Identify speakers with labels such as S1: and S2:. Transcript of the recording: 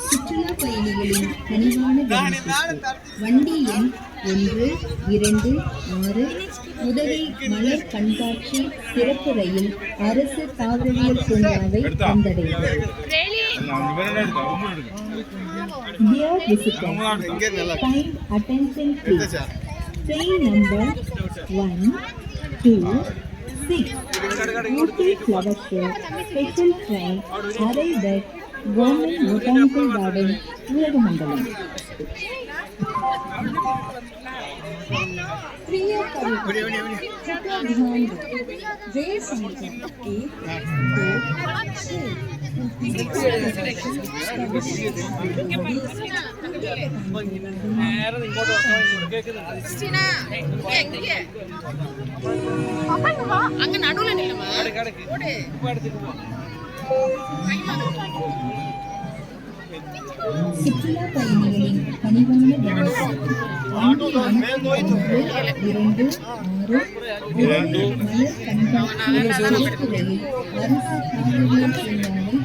S1: சுற்றுலா பயணிகளின் கனிவான வண்டி எண் 1, 2, 6 உதகை மலர் கண்காட்சி சிறப்பு ரயில் அரசு தாவரவியல் பூங்காவை வந்தடைந்தது. Dear visitors, kind attention please. Train number 1, 2, 6 Ooty Flower Show special train arrived at Government Botanical Garden, Udagamandalam. प्रिय कृपया ध्यान दें रेल संख्या சுற்றுலா பயணிகளின் கனிவான கவனத்திற்கு 2, 6 மலர் கண்காட்சி சிறப்பு ரயில் அரசு தாவரவியல் பூங்காவை